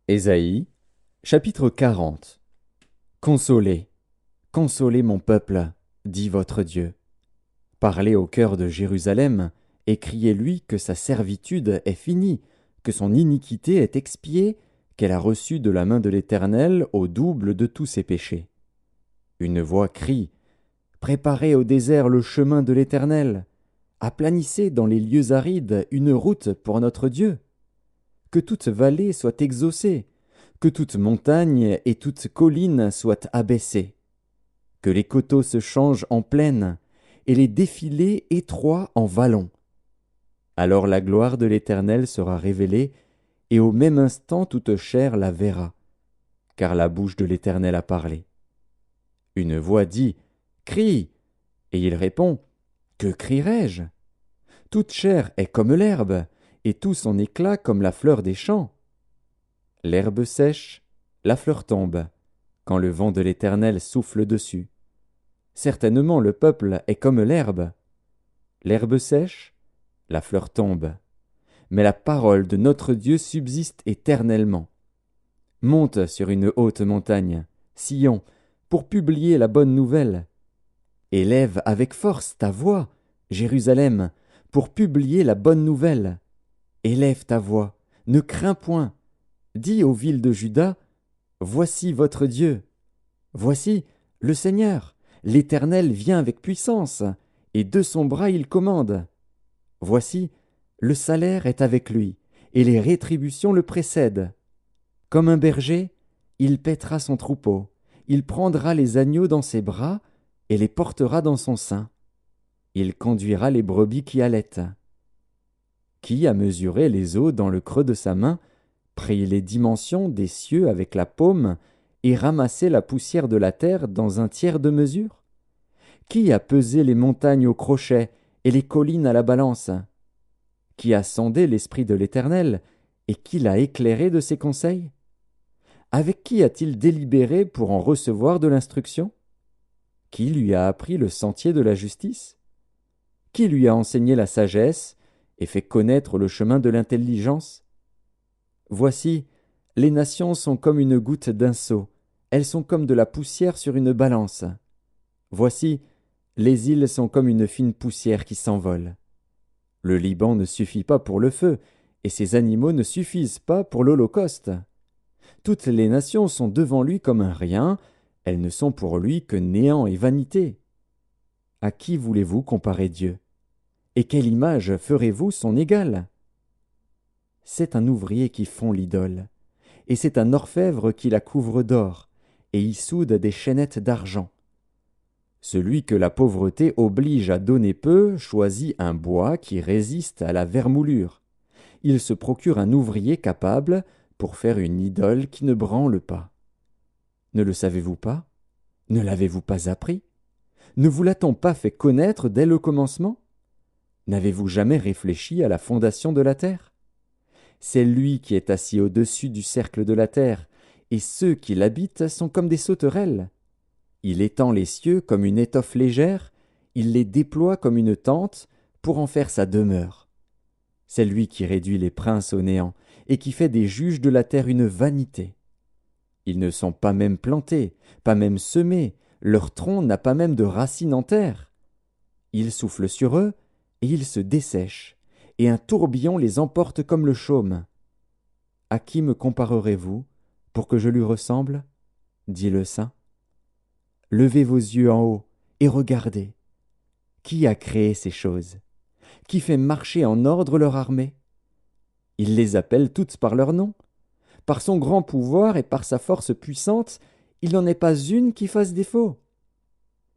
Ésaïe, chapitre 40. Consolez, consolez mon peuple, dit votre Dieu. Parlez au cœur de Jérusalem, et criez-lui que sa servitude est finie, que son iniquité est expiée, qu'elle a reçu de la main de l'Éternel au double de tous ses péchés. Une voix crie, préparez au désert le chemin de l'Éternel, aplanissez dans les lieux arides une route pour notre Dieu. Que toute vallée soit exaucée, que toute montagne et toute colline soient abaissées, que les coteaux se changent en plaines, et les défilés étroits en vallons. Alors la gloire de l'Éternel sera révélée, et au même instant toute chair la verra, car la bouche de l'Éternel a parlé. Une voix dit, crie, et il répond, que crierai-je? Toute chair est comme l'herbe, et tout son éclat comme la fleur des champs. L'herbe sèche, la fleur tombe, quand le vent de l'Éternel souffle dessus. Certainement le peuple est comme l'herbe. L'herbe sèche, la fleur tombe. Mais la parole de notre Dieu subsiste éternellement. Monte sur une haute montagne, Sion, pour publier la bonne nouvelle. Élève avec force ta voix, Jérusalem, pour publier la bonne nouvelle. Élève ta voix, ne crains point. Dis aux villes de Juda, voici votre Dieu. Voici le Seigneur, l'Éternel vient avec puissance, et de son bras il commande. Voici, le salaire est avec lui, et les rétributions le précèdent. Comme un berger, il paîtra son troupeau, il prendra les agneaux dans ses bras, et les portera dans son sein. Il conduira les brebis qui allaitent. Qui a mesuré les eaux dans le creux de sa main, pris les dimensions des cieux avec la paume, et ramassé la poussière de la terre dans un tiers de mesure? Qui a pesé les montagnes au crochet et les collines à la balance? Qui a sondé l'esprit de l'Éternel, et qui l'a éclairé de ses conseils? Avec qui a-t-il délibéré pour en recevoir de l'instruction? Qui lui a appris le sentier de la justice? Qui lui a enseigné la sagesse et fait connaître le chemin de l'intelligence? Voici, les nations sont comme une goutte d'un seau, elles sont comme de la poussière sur une balance. Voici, les îles sont comme une fine poussière qui s'envole. Le Liban ne suffit pas pour le feu, et ses animaux ne suffisent pas pour l'holocauste. Toutes les nations sont devant lui comme un rien, elles ne sont pour lui que néant et vanité. À qui voulez-vous comparer Dieu? Et quelle image ferez-vous son égal? C'est un ouvrier qui fond l'idole, et c'est un orfèvre qui la couvre d'or, et y soude des chaînettes d'argent. Celui que la pauvreté oblige à donner peu choisit un bois qui résiste à la vermoulure. Il se procure un ouvrier capable pour faire une idole qui ne branle pas. Ne le savez-vous pas? Ne l'avez-vous pas appris? Ne vous l'a-t-on pas fait connaître dès le commencement? N'avez-vous jamais réfléchi à la fondation de la terre? C'est lui qui est assis au-dessus du cercle de la terre, et ceux qui l'habitent sont comme des sauterelles. Il étend les cieux comme une étoffe légère, il les déploie comme une tente pour en faire sa demeure. C'est lui qui réduit les princes au néant, et qui fait des juges de la terre une vanité. Ils ne sont pas même plantés, pas même semés, leur tronc n'a pas même de racines en terre. Il souffle sur eux, et ils se dessèchent, et un tourbillon les emporte comme le chaume. À qui me comparerez-vous, pour que je lui ressemble? Dit le saint. Levez vos yeux en haut, et regardez. Qui a créé ces choses? Qui fait marcher en ordre leur armée? Il les appelle toutes par leur nom. Par son grand pouvoir et par sa force puissante, il n'en est pas une qui fasse défaut.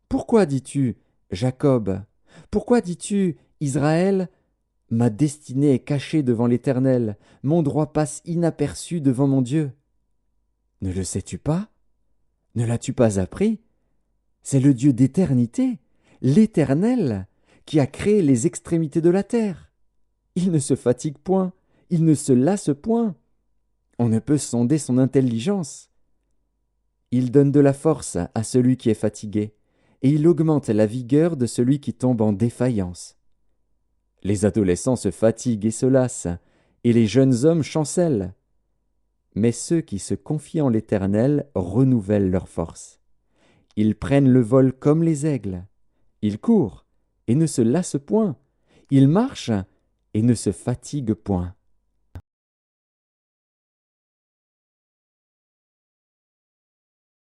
Pourquoi dis-tu, Jacob? Pourquoi dis-tu, Israël? Ma destinée est cachée devant l'Éternel, mon droit passe inaperçu devant mon Dieu. Ne le sais-tu pas? Ne l'as-tu pas appris? C'est le Dieu d'éternité, l'Éternel, qui a créé les extrémités de la terre. Il ne se fatigue point, il ne se lasse point. On ne peut sonder son intelligence. Il donne de la force à celui qui est fatigué, et il augmente la vigueur de celui qui tombe en défaillance. Les adolescents se fatiguent et se lassent, et les jeunes hommes chancellent. mais ceux qui se confient en l'Éternel renouvellent leur force. Ils prennent le vol comme les aigles. Ils courent et ne se lassent point. Ils marchent et ne se fatiguent point.